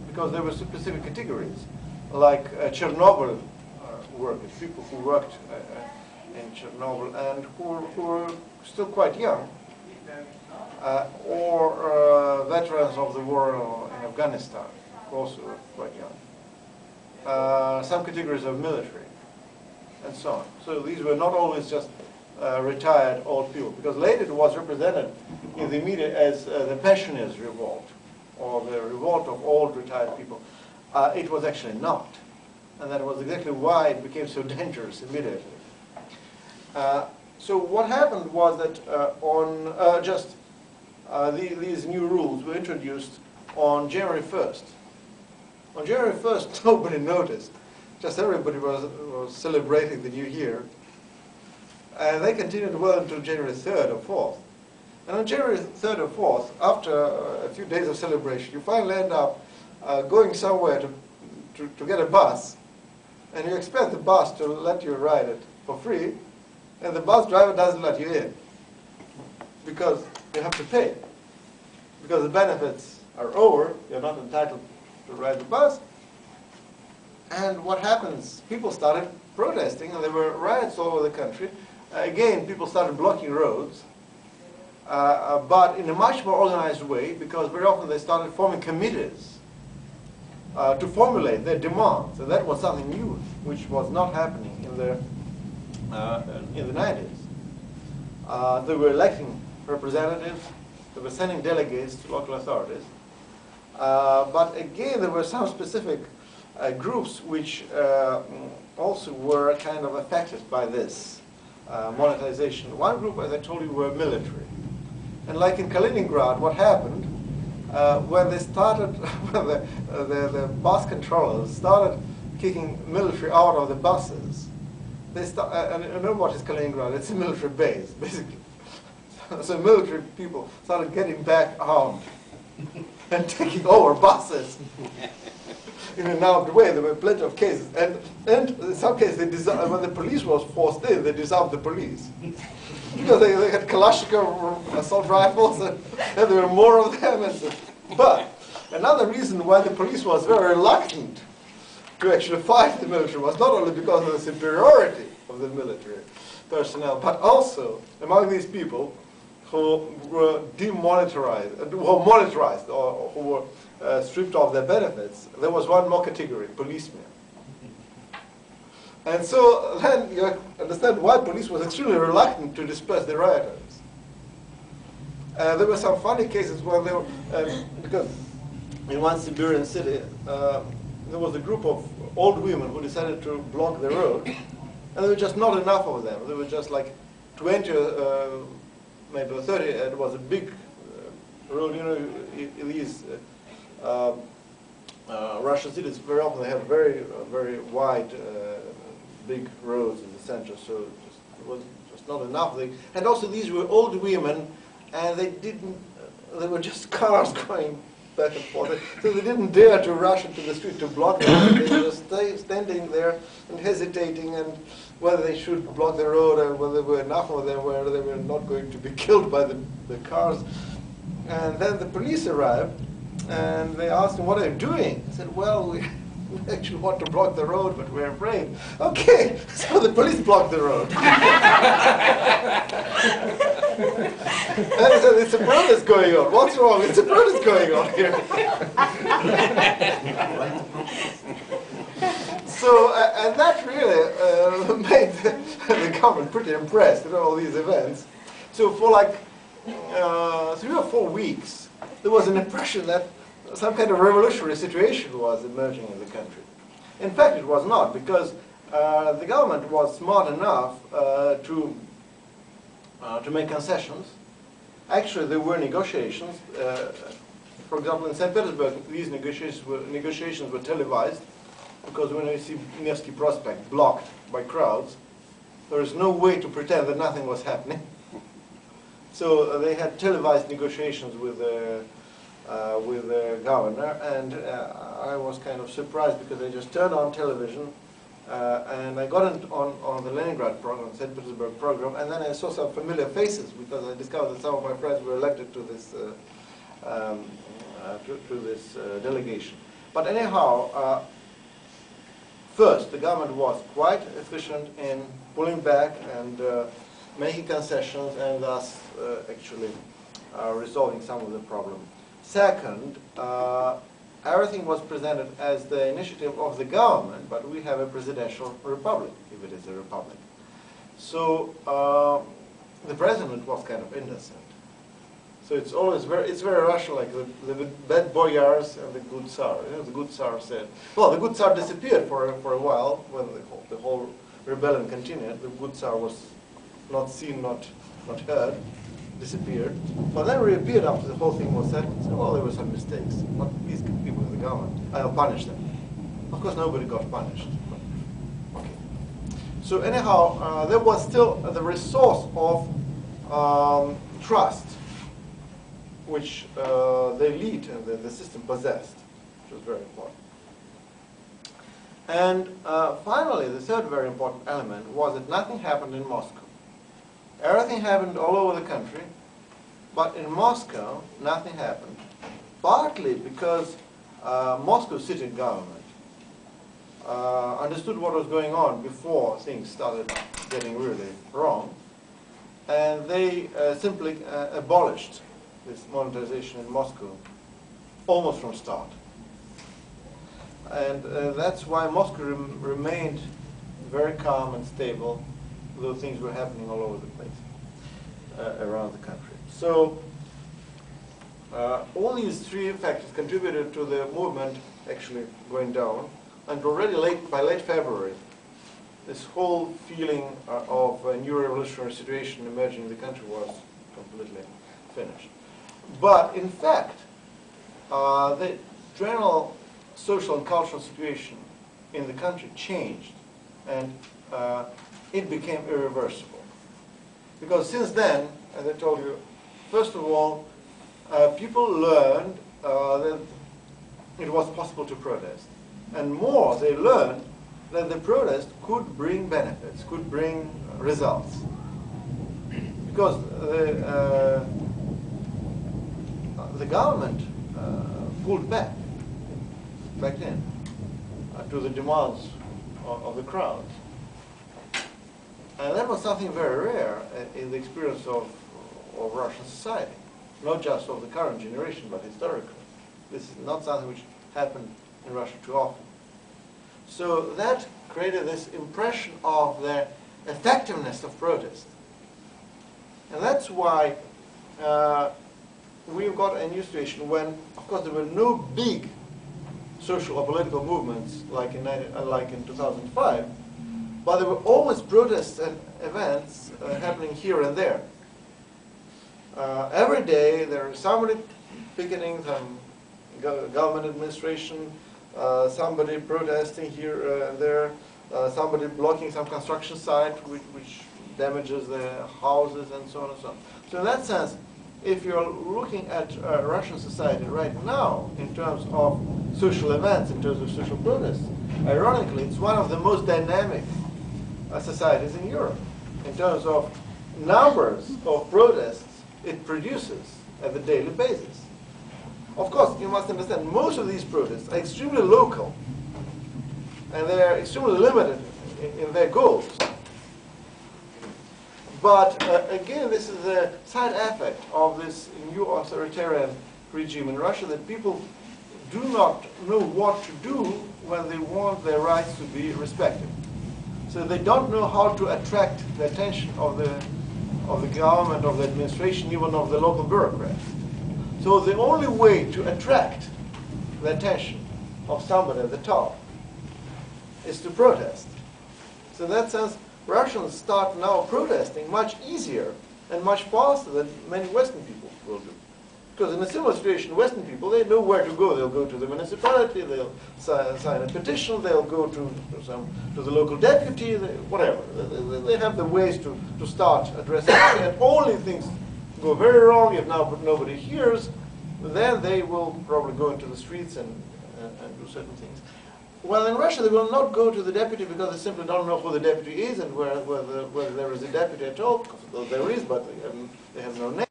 because there were specific categories, like Chernobyl workers, people who worked in Chernobyl and who were still quite young, or veterans of the war in Afghanistan, who also were quite young. Some categories of military, and so on. So these were not always just retired old people, because later it was represented in the media as the pensioners' revolt, or the revolt of old retired people. It was actually not. And that was exactly why it became so dangerous immediately. So what happened was that these new rules were introduced on January 1st. On January 1st, nobody noticed. Just everybody was celebrating the new year. And they continued well until January 3rd or 4th. And on January 3rd or 4th, after a few days of celebration, you finally end up going somewhere to get a bus, and you expect the bus to let you ride it for free, and the bus driver doesn't let you in because you have to pay. Because the benefits are over, you're not entitled to ride the bus. And what happens? People started protesting, and there were riots all over the country. Again, people started blocking roads, but in a much more organized way, because very often they started forming committees to formulate their demands, and that was something new, which was not happening in the 90s. They were electing representatives, they were sending delegates to local authorities, but again there were some specific groups which also were kind of affected by this monetization. One group, as I told you, were military. And like in Kaliningrad, what happened when they started, when the bus controllers started kicking military out of the buses, and you know what is Kaliningrad? It's a military base, basically. So military people started getting back armed and taking over buses in an armed way. There were plenty of cases. And in some cases, when the police was forced in, they disarmed the police. Because they had Kalashnikov assault rifles, and there were more of them. And so. But another reason why the police was very reluctant to actually fight the military was not only because of the superiority of the military personnel, but also among these people who were demonetized, or who were stripped of their benefits, there was one more category: policemen. And so then you understand why police was extremely reluctant to disperse the rioters. There were some funny cases where they were, because in one Siberian city, there was a group of old women who decided to block the road, and there were just not enough of them. There were just like 20, maybe 30. It was a big road. You know, in these Russian cities, very often they have very wide, big roads in the center. So it was just not enough. And also these were old women, and they were just cars going back and forth. So they didn't dare to rush into the street to block them. They were just standing there and hesitating, and whether they should block the road and whether there were enough of them where they were not going to be killed by the cars. And then the police arrived, and they asked him, "What are you doing?" He said, "Well, we actually want to block the road, but we're afraid." Okay, so the police blocked the road. And he said, "It's a protest going on. What's wrong? It's a protest going on here." So, and that really made the government pretty impressed, all these events. So for like 3 or 4 weeks, there was an impression that some kind of revolutionary situation was emerging in the country. In fact, it was not, because the government was smart enough to make concessions. Actually, there were negotiations. For example, in St. Petersburg, these negotiations were televised, because when you see Nevsky Prospect blocked by crowds, there is no way to pretend that nothing was happening. So they had televised negotiations with the governor, and I was kind of surprised because I just turned on television, and I got on the Leningrad program, St. Petersburg program, and then I saw some familiar faces because I discovered that some of my friends were elected to this to this delegation. But anyhow, first, the government was quite efficient in pulling back and making concessions and thus actually resolving some of the problem. Second, everything was presented as the initiative of the government, but we have a presidential republic, if it is a republic. So the president was kind of innocent. So it's always very Russian, like the bad boyars and the good Tsar. You know, the good Tsar said, well, the good Tsar disappeared for a while when the whole rebellion continued. The good Tsar was not seen, not heard, disappeared. But then reappeared after the whole thing was settled. So, well, there were some mistakes. But these people in the government, I'll punish them. Of course, nobody got punished. Okay. So anyhow, there was still the resource of trust, which the elite and the system possessed, which was very important. And finally, the third very important element was that nothing happened in Moscow. Everything happened all over the country, but in Moscow, nothing happened, partly because Moscow city government understood what was going on before things started getting really wrong, and they simply abolished this monetization in Moscow almost from start. And that's why Moscow remained very calm and stable, though things were happening all over the place around the country. So all these three factors contributed to the movement actually going down, and already by late February, this whole feeling of a new revolutionary situation emerging in the country was completely finished. But in fact, the general social and cultural situation in the country changed, and it became irreversible. Because since then, as I told you, first of all, people learned that it was possible to protest. And more, they learned that the protest could bring benefits, could bring results. Because the government pulled back then to the demands of the crowds. And that was something very rare in the experience of Russian society, not just of the current generation, but historically. This is not something which happened in Russia too often. So that created this impression of the effectiveness of protest. And that's why we've got a new situation when, of course, there were no big social or political movements like in 2005, but there were always protests and events happening here and there. Every day there is somebody picketing some government administration, somebody protesting here and there, somebody blocking some construction site which damages the houses and so on and so on. So in that sense, if you're looking at Russian society right now in terms of social events, in terms of social protests, ironically, it's one of the most dynamic societies in Europe in terms of numbers of protests it produces at the daily basis. Of course, you must understand, most of these protests are extremely local, and they are extremely limited in their goals. But again, this is a side effect of this new authoritarian regime in Russia, that people do not know what to do when they want their rights to be respected. So they don't know how to attract the attention of the government, of the administration, even of the local bureaucrats. So the only way to attract the attention of somebody at the top is to protest. So in that sense, Russians start now protesting much easier and much faster than many Western people will do. Because in a similar situation, Western people, they know where to go. They'll go to the municipality, they'll sign a petition, they'll go to the local deputy, whatever. They have the ways to start addressing it. And only things go very wrong, if now nobody hears, then they will probably go into the streets and do certain things. Well, in Russia, they will not go to the deputy because they simply don't know who the deputy is and whether there is a deputy at all, because there is, but they have no name.